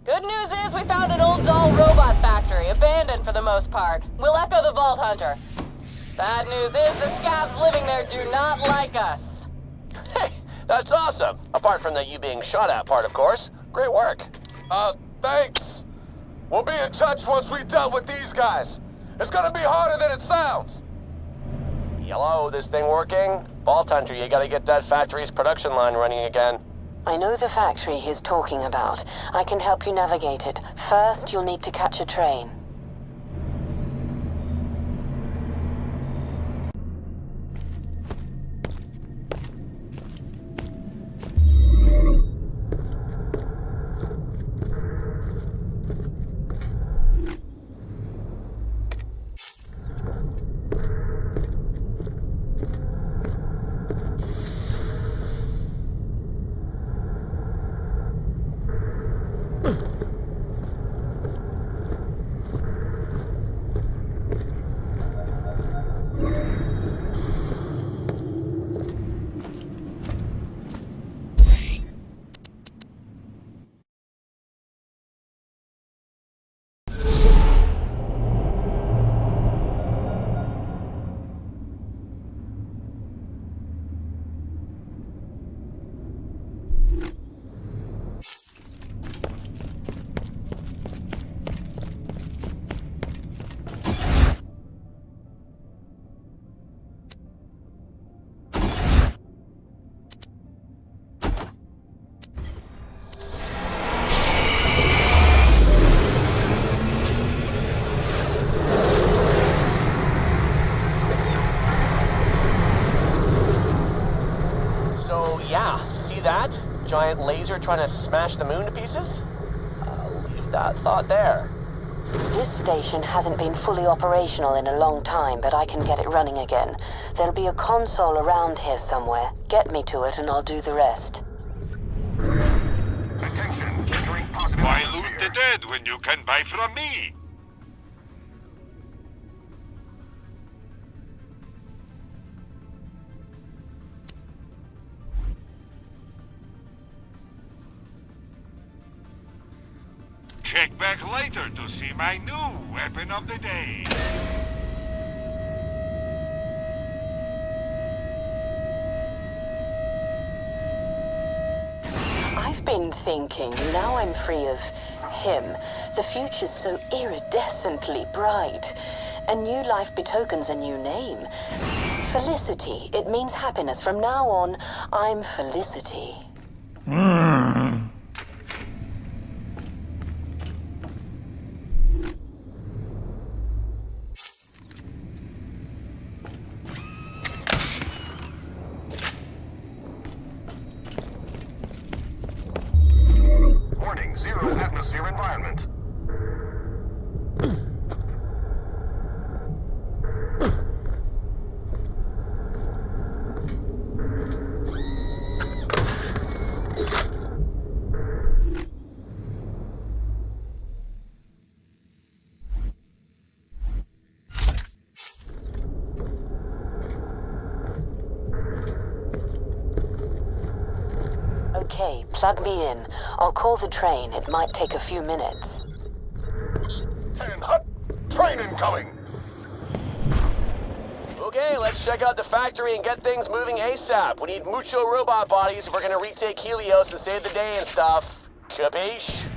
Good news is we found an old doll robot factory, abandoned for the most part. We'll echo the Vault Hunter. Bad news is the scabs living there do not like us. Hey, that's awesome. Apart from the you being shot at part, of course. Great work. Thanks. We'll be in touch once we dealt with these guys. It's gonna be harder than it sounds. Yellow, this thing working? Vault Hunter, you gotta get that factory's production line running again. I know the factory he's talking about. I can help you navigate it. First, you'll need to catch a train. See that? Giant laser trying to smash the moon to pieces? I'll leave that thought there. This station hasn't been fully operational in a long time, but I can get it running again. There'll be a console around here somewhere. Get me to it and I'll do the rest. Attention, entering positive Why atmosphere. loot the dead when you can buy from me? Check back later to see my new weapon of the day. I've been thinking, now I'm free of him, the future's so iridescently bright. A new life betokens a new name. Felicity. It means happiness. From now on, I'm Felicity. Warning, zero atmosphere environment. Okay, plug me in. I'll call the train. It might take a few minutes. 10 hut. Train incoming. Okay, let's check out the factory and get things moving ASAP. We need mucho robot bodies if we're gonna retake Helios and save the day and stuff. Capiche?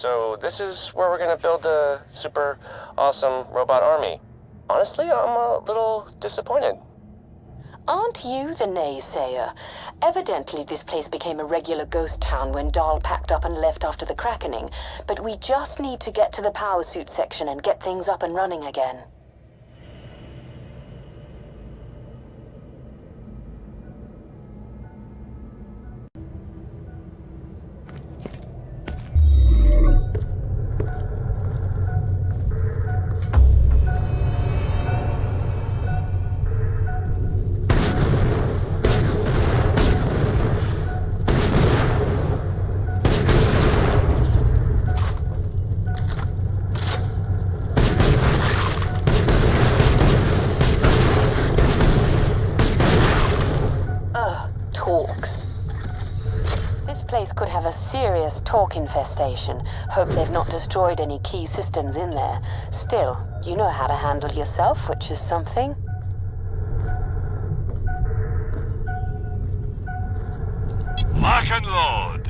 So this is where we're gonna build a super awesome robot army. Honestly, I'm a little disappointed. Aren't you the naysayer? Evidently, this place became a regular ghost town when Dahl packed up and left after the Crackening, but we just need to get to the power suit section and get things up and running again. Talks. This place could have a serious talk infestation. Hope they've not destroyed any key systems in there. Still, you know how to handle yourself, which is something. Lock and load.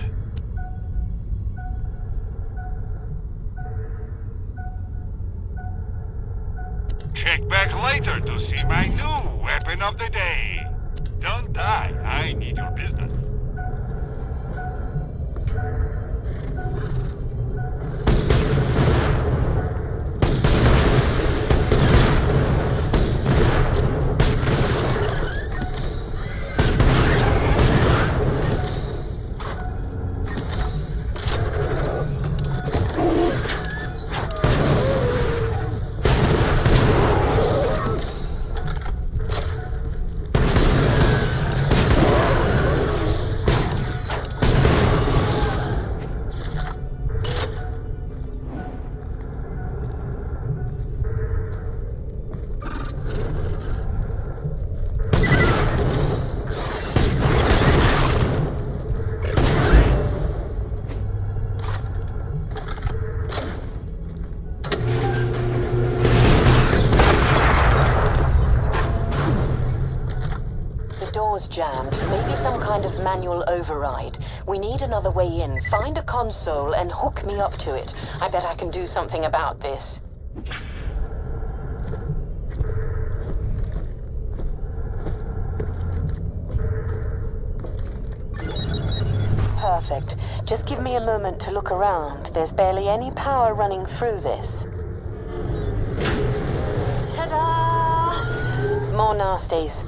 Check back later to see my new weapon of the day. Don't die. I need your business. Jammed. Maybe some kind of manual override. We need another way in. Find a console and hook me up to it. I bet I can do something about this. Perfect. Just give me a moment to look around. There's barely any power running through this. Ta-da! More nasties.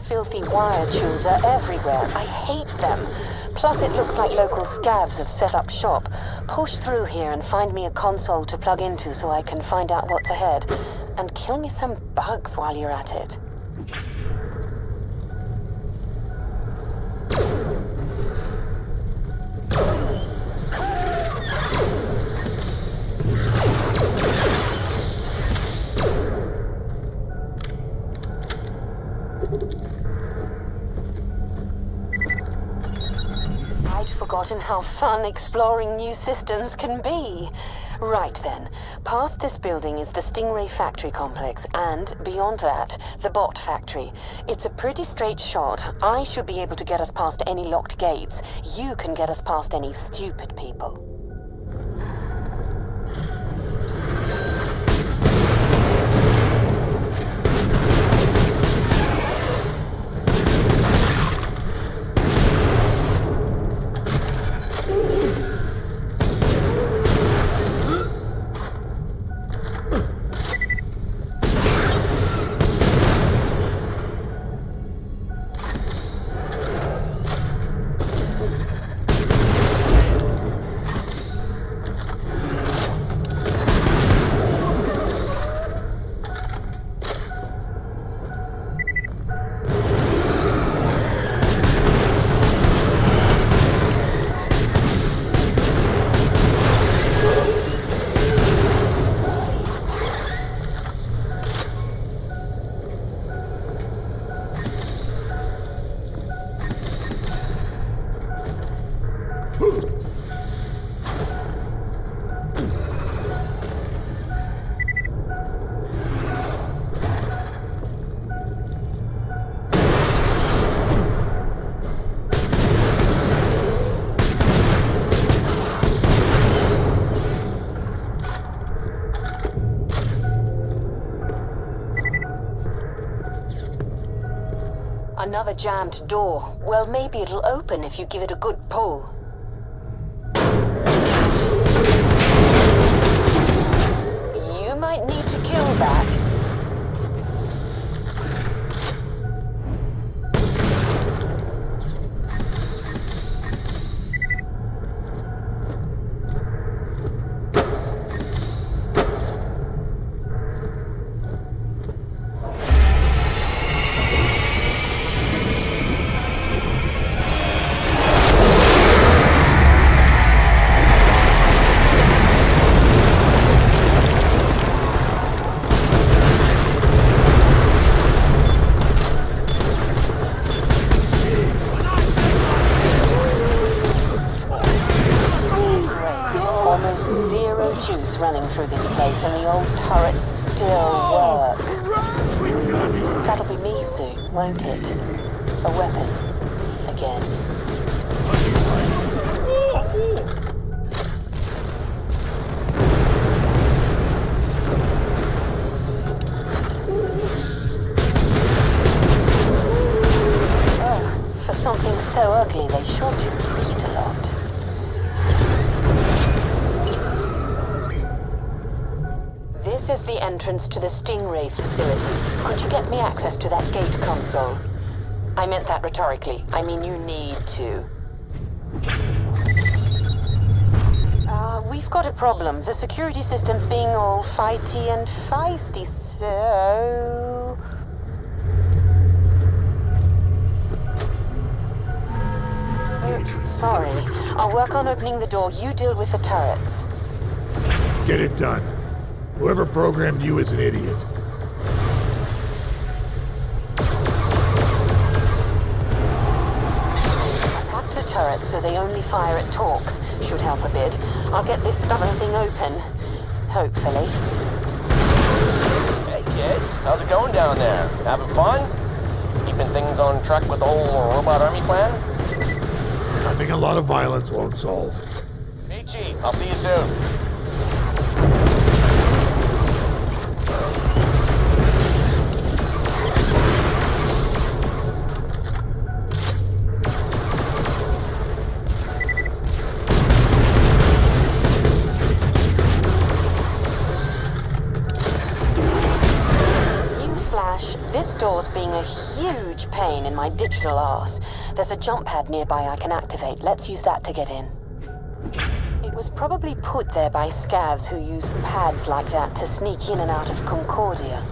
Filthy wire chews are everywhere. I hate them. Plus, it looks like local scavs have set up shop. Push through here and find me a console to plug into so I can find out what's ahead. And kill me some bugs while you're at it. Forgotten how fun exploring new systems can be. Right then, past this building is the Stingray factory complex, and beyond that, the bot factory. It's a pretty straight shot. I should be able to get us past any locked gates. You can get us past any stupid people. another jammed door. Well, maybe it'll open if you give it a good pull. You might need to kill that. Almost zero juice running through this place, and the old turrets still work. That'll be me soon, won't it? A weapon. Again. Ugh, for something so ugly, they sure do breed a lot. This is the entrance to the Stingray facility. Could you get me access to that gate console? I meant that rhetorically. I mean, you need to. We've got a problem. The security system's being all fighty and feisty, so... Oops, sorry. I'll work on opening the door. You deal with the turrets. Get it done. Whoever programmed you is an idiot. I've hacked the turrets so they only fire at talks. Should help a bit. I'll get this stubborn thing open. Hopefully. Hey kids, how's it going down there? Having fun? Keeping things on track with the whole robot army plan? Nothing a lot of violence won't solve. Hey Chief, I'll see you soon. This door's being a huge pain in my digital arse. There's a jump pad nearby I can activate. Let's use that to get in. It was probably put there by scavs who use pads like that to sneak in and out of Concordia.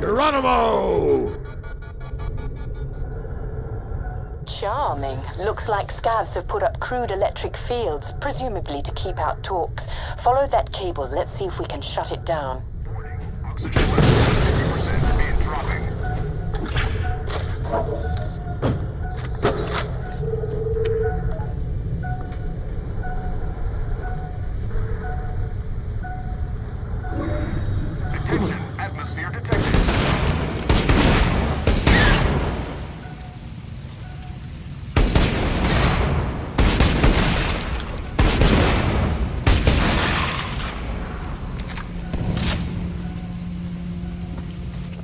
Geronimo! Charming. Looks like scavs have put up crude electric fields, presumably to keep out talks. Follow that cable. Let's see if we can shut it down. Oxygen level 50% and dropping. Attention, atmosphere detected.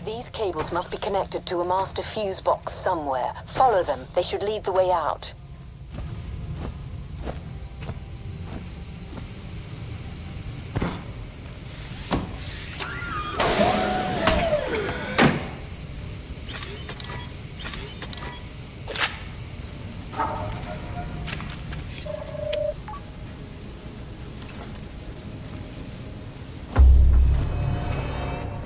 These cables must be connected to a master fuse box somewhere. Follow them. They should lead the way out.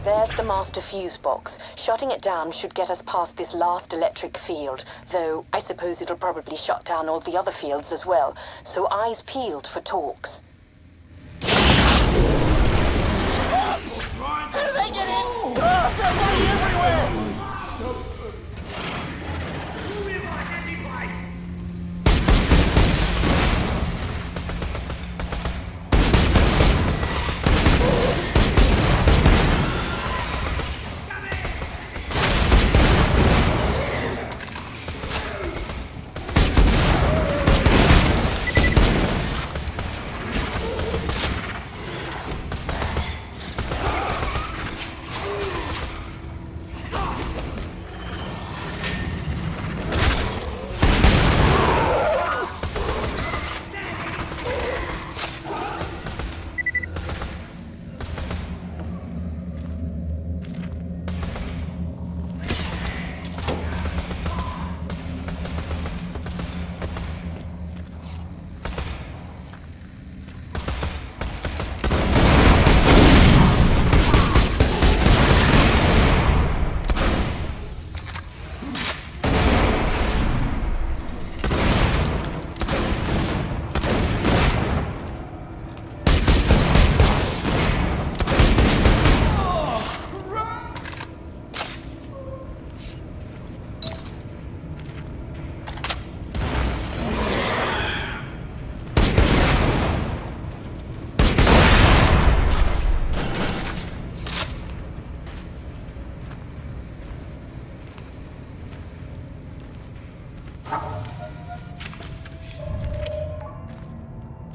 There's the master fuse box. Shutting it down should get us past this last electric field, though I suppose it'll probably shut down all the other fields as well, so eyes peeled for talks. How did they get in? They're money everywhere!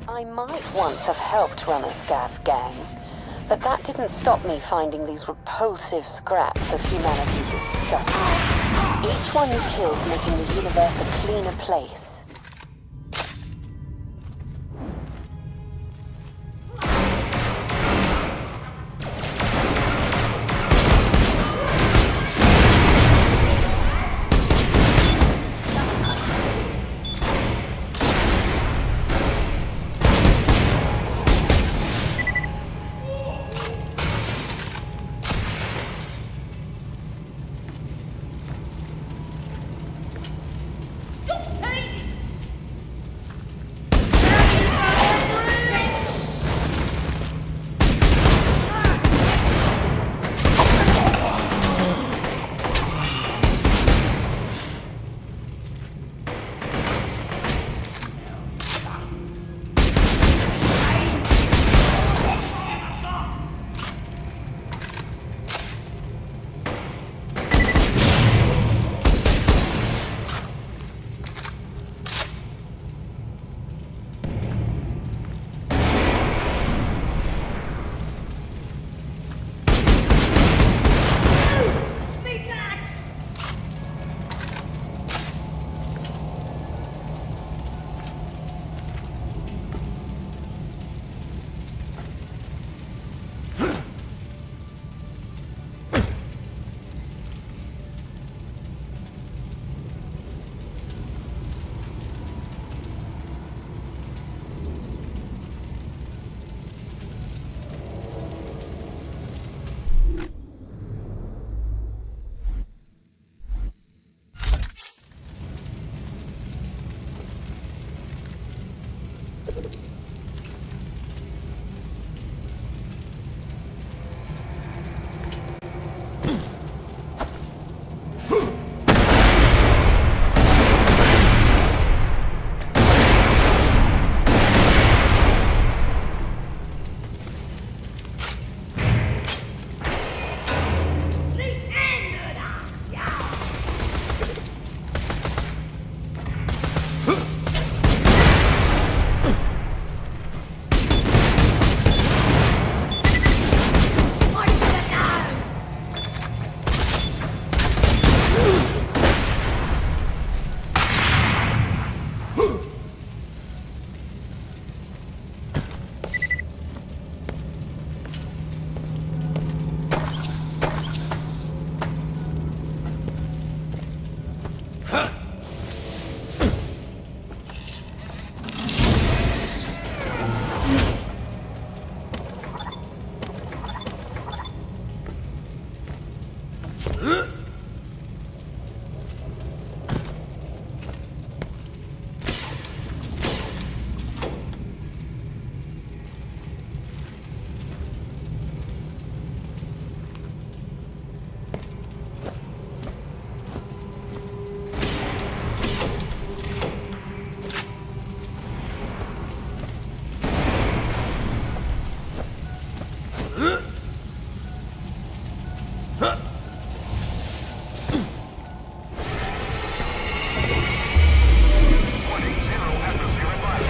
I might once have helped run a scav gang, but that didn't stop me finding these repulsive scraps of humanity disgusting. Each one you kill's making the universe a cleaner place. Stop teasing! Warning, 0 atmosphere advice.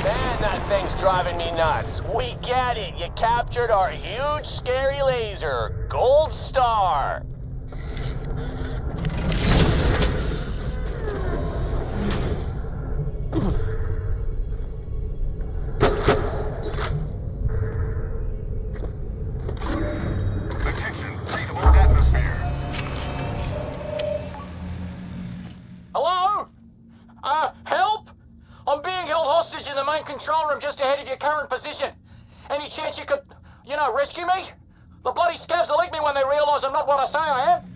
Man, that thing's driving me nuts. We get it. You captured our huge, scary laser. Gold Star. Attention, breathable atmosphere. Hello? Help? I'm being held hostage in the main control room just ahead of your current position. Any chance you could, rescue me? The bloody scabs will lick me when they realise I'm not what I say I am.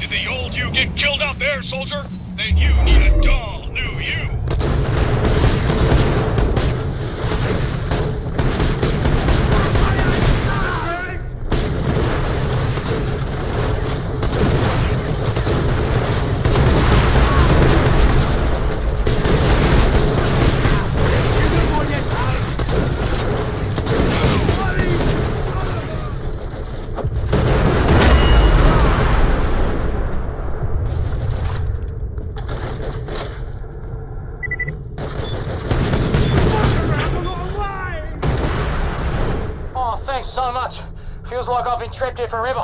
Did the old you get killed out there, soldier? Then you need a doll new you. Oh, thanks so much. Feels like I've been trapped here forever.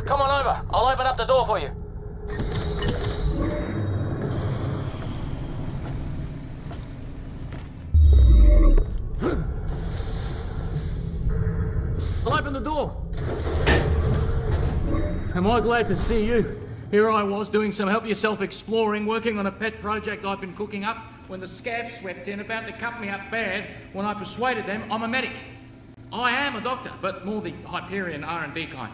Come on over. I'll open up the door for you. I'll open the door. Am I glad to see you? Here I was doing some help-yourself exploring, working on a pet project I've been cooking up, when the scabs swept in, about to cut me up bad, when I persuaded them I'm a medic. I am a doctor, but more the Hyperion R&D kind.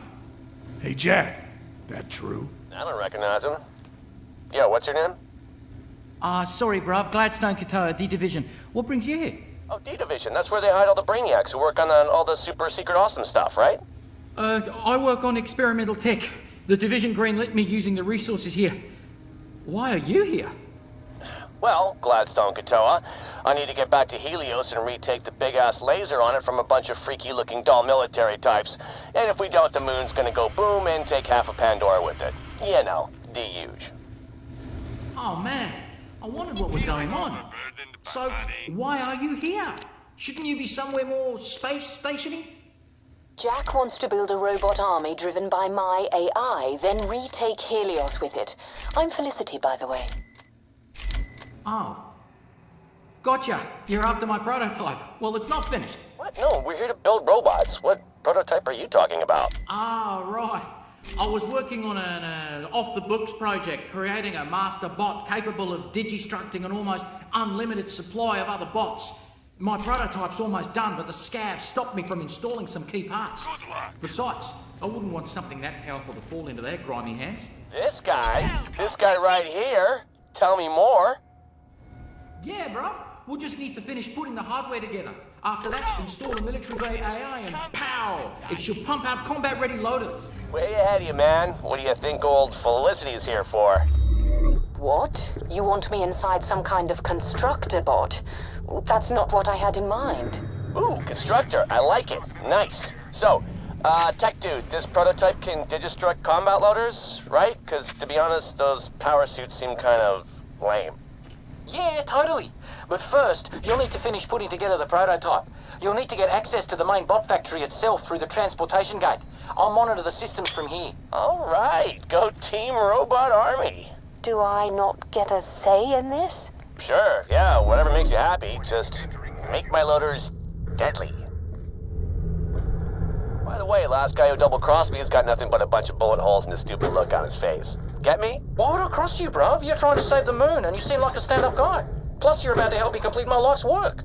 Hey, Jack. That true? I don't recognize him. Yo, what's your name? Sorry, bruv. Gladstone Katoa, D Division. What brings you here? Oh, D-Division. That's where they hide all the brainiacs who work on all the super secret awesome stuff, right? I work on experimental tech. The Division greenlit me using the resources here. Why are you here? Well, Gladstone Katoa, I need to get back to Helios and retake the big-ass laser on it from a bunch of freaky-looking doll military types. And if we don't, the moon's gonna go boom and take half of Pandora with it. You know, The huge. Oh man, I wondered what was going on. So, why are you here? Shouldn't you be somewhere more space stationy? Jack wants to build a robot army driven by my AI, then retake Helios with it. I'm Felicity, by the way. Oh. Gotcha. You're after my prototype. Well, it's not finished. What? No, we're here to build robots. What prototype are you talking about? Ah, right. I was working on an off-the-books project, creating a master bot capable of digistructing an almost unlimited supply of other bots. My prototype's almost done, but the scavs stopped me from installing some key parts. Good luck. Besides, I wouldn't want something that powerful to fall into their grimy hands. This guy right here. Tell me more. Yeah, bro. We'll just need to finish putting the hardware together. After that, install a military-grade AI and pow! It should pump out combat-ready loaders. Way ahead of you, man. What do you think old Felicity's here for? What? You want me inside some kind of constructor bot? That's not what I had in mind. Ooh, constructor. I like it. Nice. So, tech dude, this prototype can digistruct combat loaders, right? Because, to be honest, those power suits seem kind of lame. Yeah, totally. But first, you'll need to finish putting together the prototype. You'll need to get access to the main bot factory itself through the transportation gate. I'll monitor the systems from here. All right. Go Team Robot Army. Do I not get a say in this? Sure, yeah, whatever makes you happy. Just make my loaders deadly. By the way, last guy who double-crossed me has got nothing but a bunch of bullet holes and a stupid look on his face. Get me? Why would I cross you, bruv? You're trying to save the moon, and you seem like a stand-up guy. Plus, you're about to help me complete my life's work.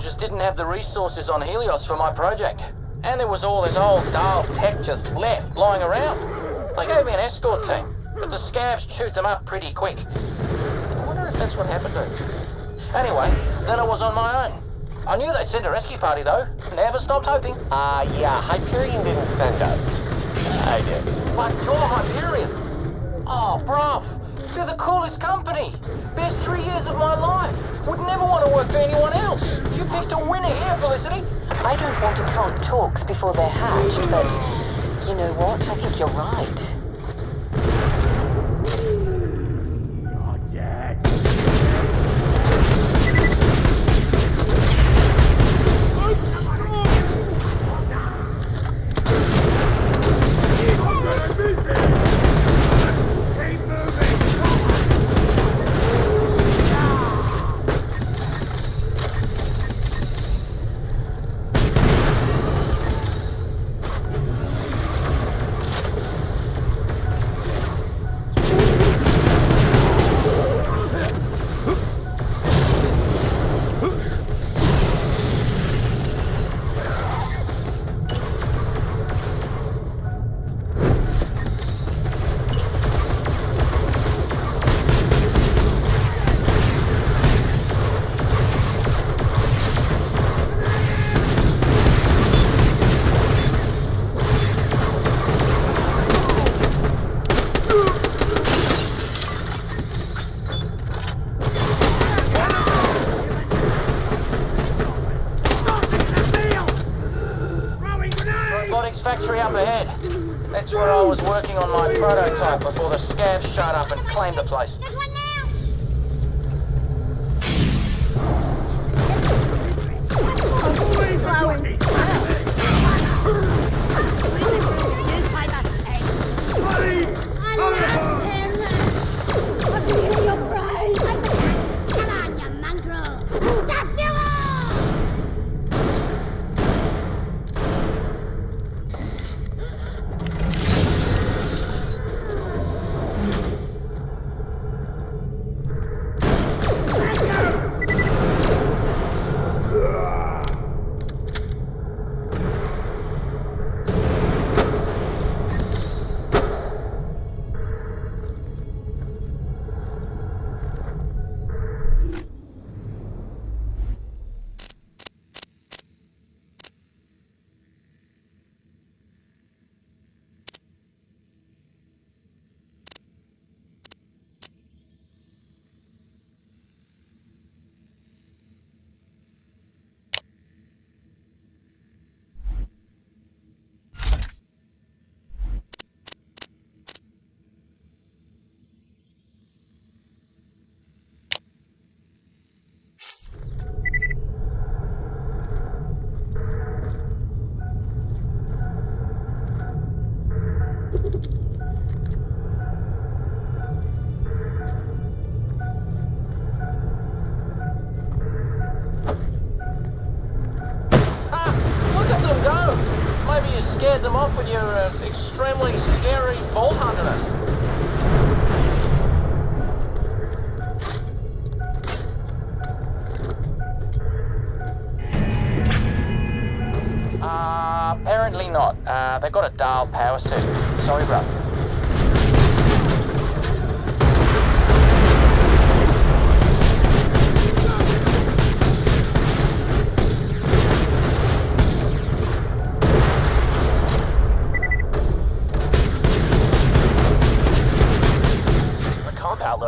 just didn't have the resources on Helios for my project. And there was all this old Dahl tech just left lying around. They gave me an escort team, but the scavs chewed them up pretty quick. I wonder if that's what happened to them. Anyway, then I was on my own. I knew they'd send a rescue party though. Never stopped hoping. Yeah, Hyperion didn't send us. I did. But you're Hyperion. Oh, bruv. They're the coolest company. Best 3 years of my life. Would never want to work for anyone else. You picked a winner here, Felicity. I don't want to count talks before they're hatched, but you know what? I think you're right. Factory up ahead. That's where I was working on my prototype before the scavs showed up and claimed the place. There's one now! Come on, you mongrel! That's the one! Maybe you scared them off with your extremely scary vault hunterness. Apparently not. They've got a Dahl power suit. Sorry, bro.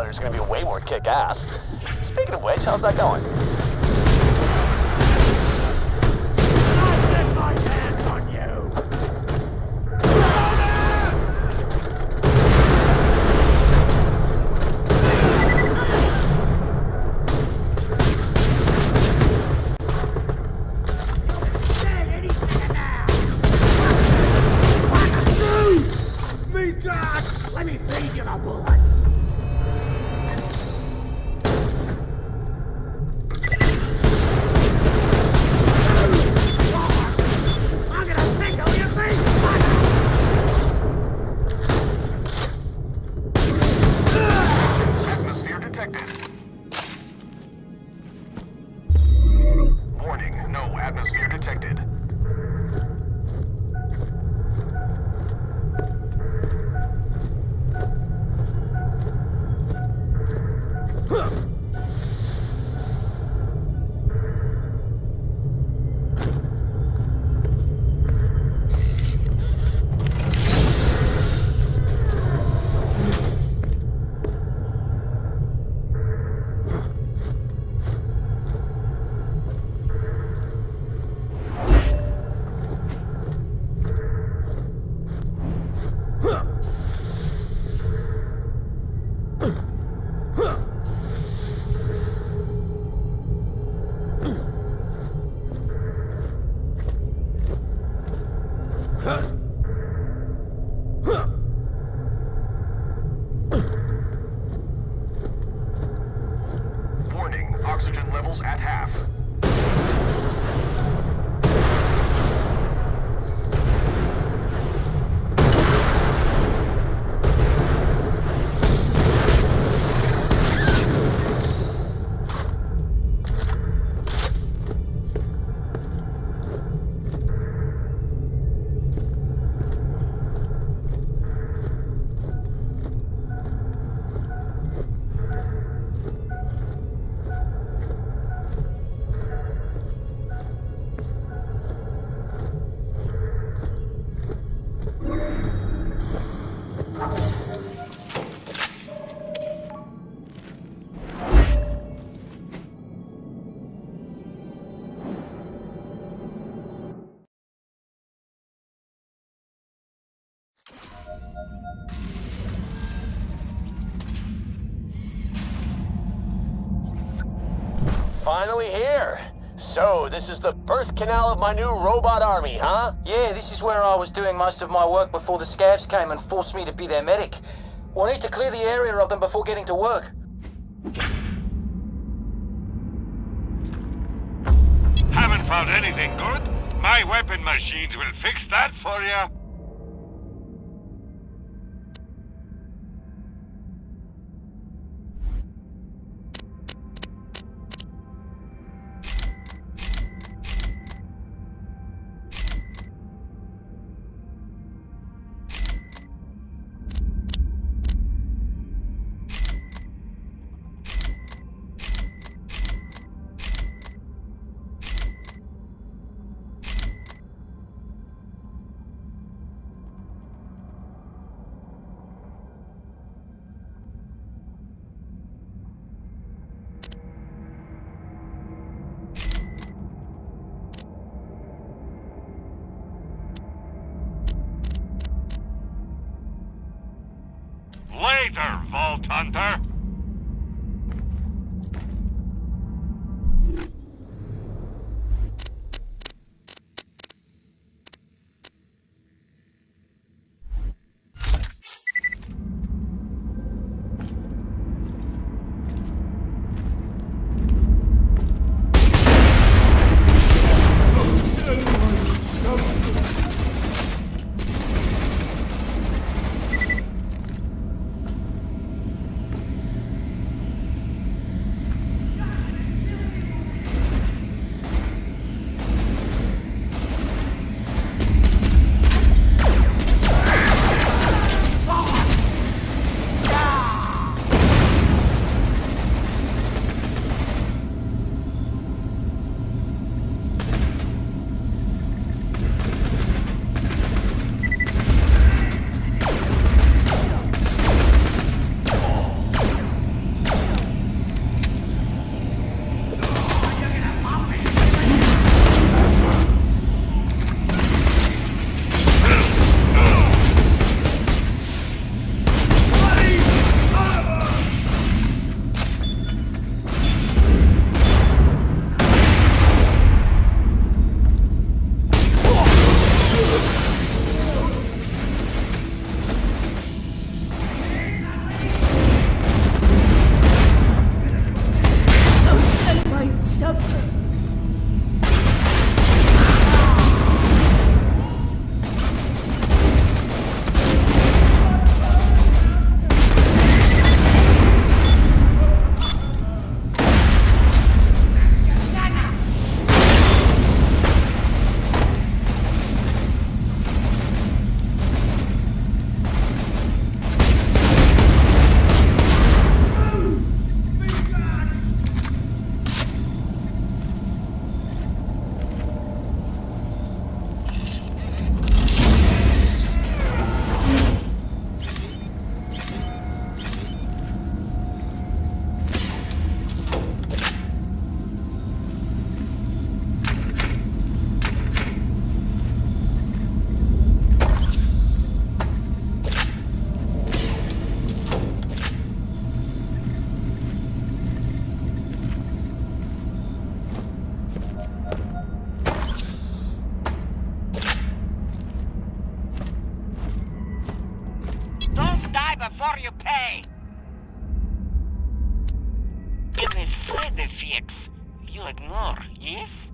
Is going to be way more kick-ass. Speaking of which, how's that going? I'll get my hands on you! Feed God! Let me feed you the bullets! Finally here. So, this is the birth canal of my new robot army, huh? Yeah, this is where I was doing most of my work before the scavs came and forced me to be their medic. We'll need to clear the area of them before getting to work. Haven't found anything good? My weapon machines will fix that for you. Later, Vault Hunter. before you pay. If I say the fix, you ignore, yes?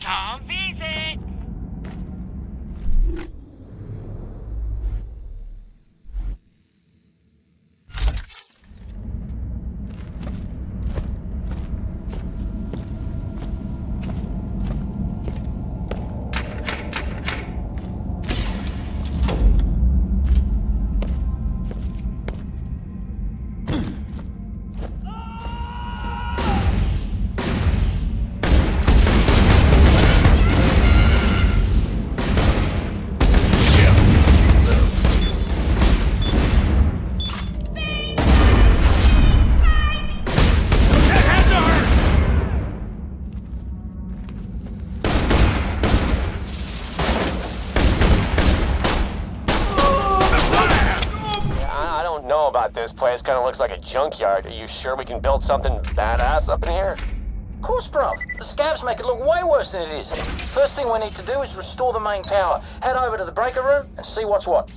Come visit! this place kind of looks like a junkyard. Are you sure we can build something badass up in here? Of course, bruv. The scavs make it look way worse than it is. First thing we need to do is restore the main power. Head over to the breaker room and see what's what.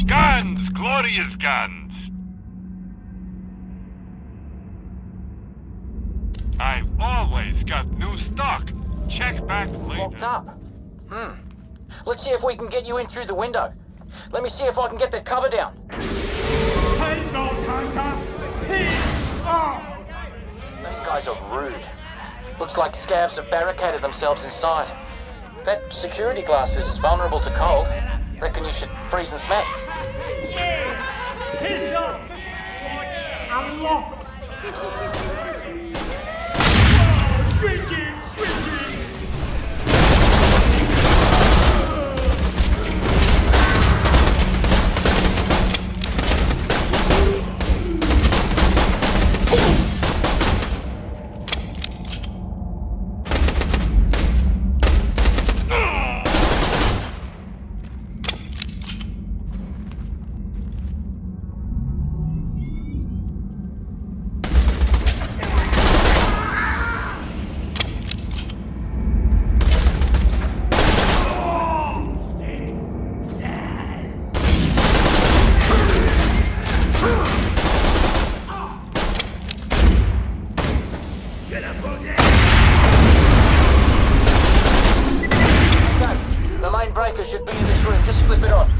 Guns! Glorious guns! I've always got new stock. Check back later. Locked up. Let's see if we can get you in through the window. Let me see if I can get the cover down. These guys are rude. Looks like scavs have barricaded themselves inside. That security glass is vulnerable to cold. Reckon you should freeze and smash. Piss off! Unlock! Switching! The main breaker should be in this room. Just flip it on.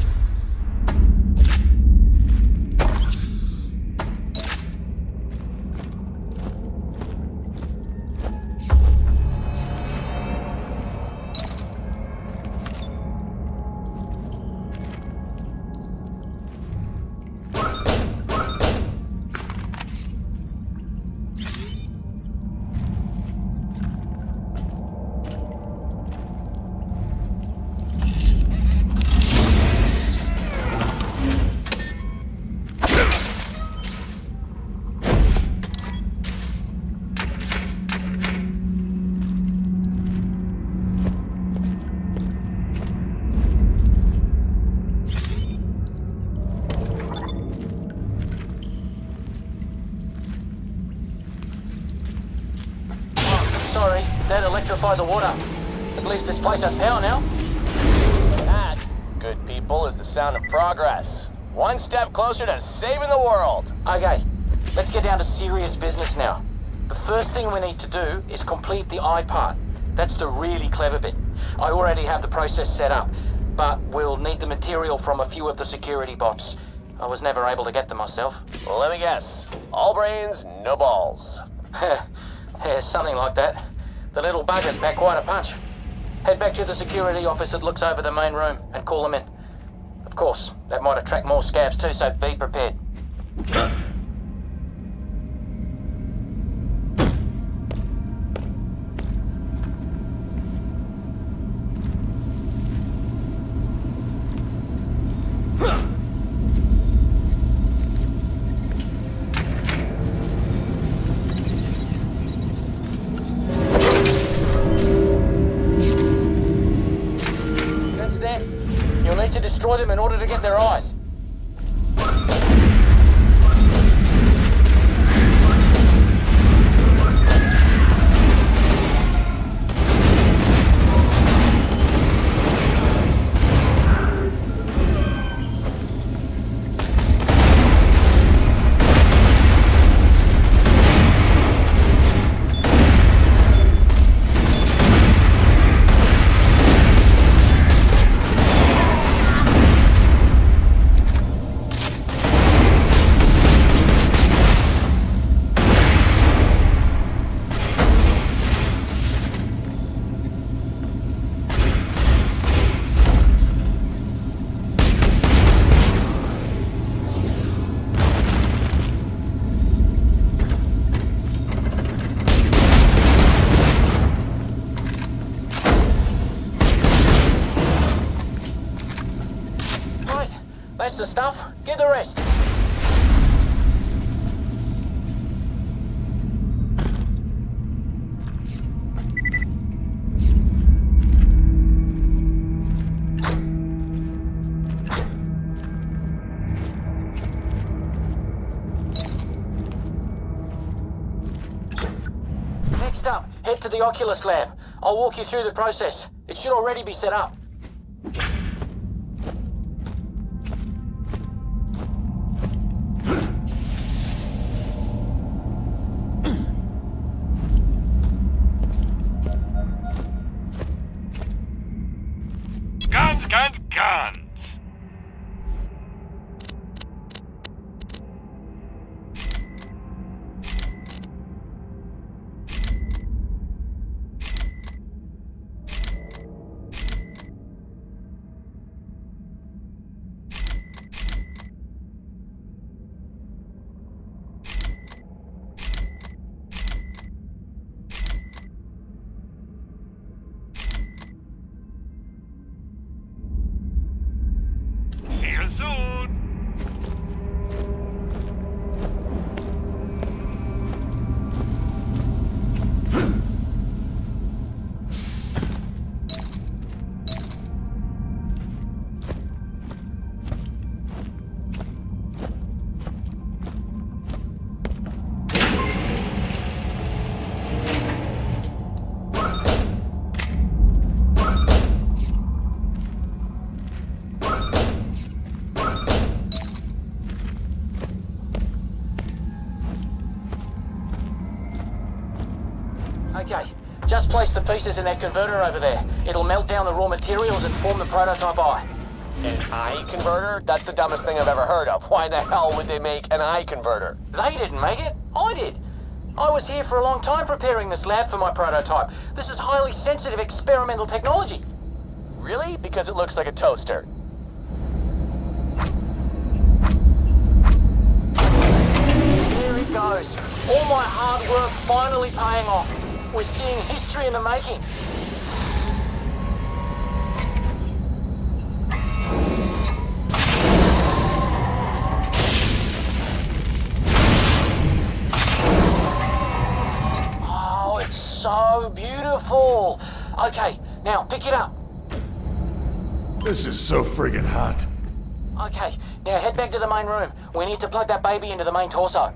Sorry, that electrified the water. At least this place has power now. That, good people, is the sound of progress. One step closer to saving the world. Okay, let's get down to serious business now. The first thing we need to do is complete the eye part. That's the really clever bit. I already have the process set up, but we'll need the material from a few of the security bots. I was never able to get them myself. Well, let me guess. All brains, no balls. Yeah, something like that. The little buggers pack quite a punch. Head back to the security office that looks over the main room and call them in. Of course, that might attract more scavs too, so be prepared. That's them. You'll need to destroy them in order to get their eyes. That's the stuff. Get the rest. Next up, head to the Oculus lab. I'll walk you through the process. It should already be set up. Guns, guns, guns! See you soon! Okay, just place the pieces in that converter over there. It'll melt down the raw materials and form the prototype eye. An eye converter? That's the dumbest thing I've ever heard of. Why the hell would they make an eye converter? They didn't make it. I did. I was here for a long time preparing this lab for my prototype. This is highly sensitive experimental technology. Really? Because it looks like a toaster. There it goes. All my hard work finally paying off. We're seeing history in the making. Oh, it's so beautiful. Okay, now pick it up. This is so friggin' hot. Okay, now head back to the main room. We need to plug that baby into the main torso.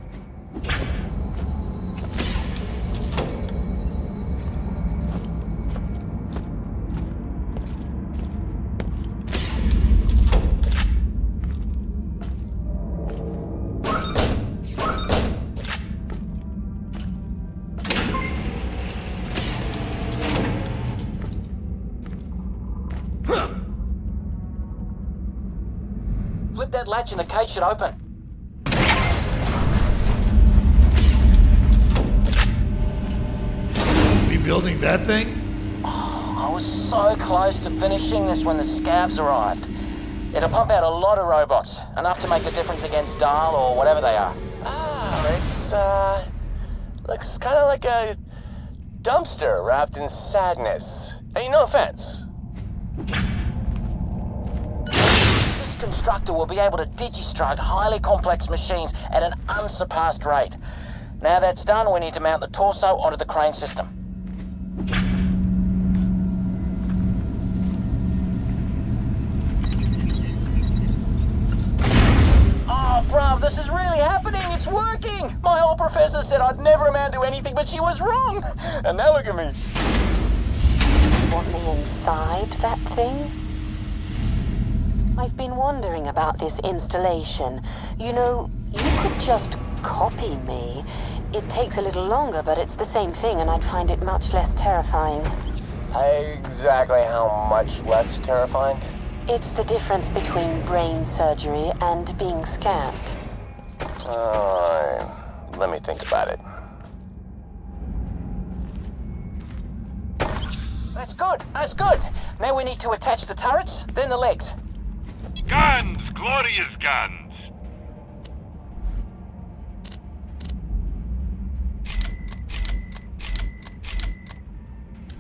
Flip that latch and the cage should open. Rebuilding that thing? I was so close to finishing this when the scabs arrived. It'll pump out a lot of robots, enough to make the difference against Dahl or whatever they are. It's, looks kind of like a dumpster wrapped in sadness. Hey, no offense. This constructor will be able to digistruct highly complex machines at an unsurpassed rate. Now that's done, we need to mount the torso onto the crane system. Oh, bruv, this is really happening. It's working. My old professor said I'd never amount to anything, but she was wrong. And now look at me. Want me inside that thing? I've been wondering about this installation. You know, you could just copy me. It takes a little longer, but it's the same thing, and I'd find it much less terrifying. Exactly how much less terrifying? It's the difference between brain surgery and being scammed. Let me think about it. That's good. That's good. Now we need to attach the turrets, then the legs. Guns! Glorious guns!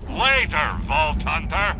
Later, Vault Hunter!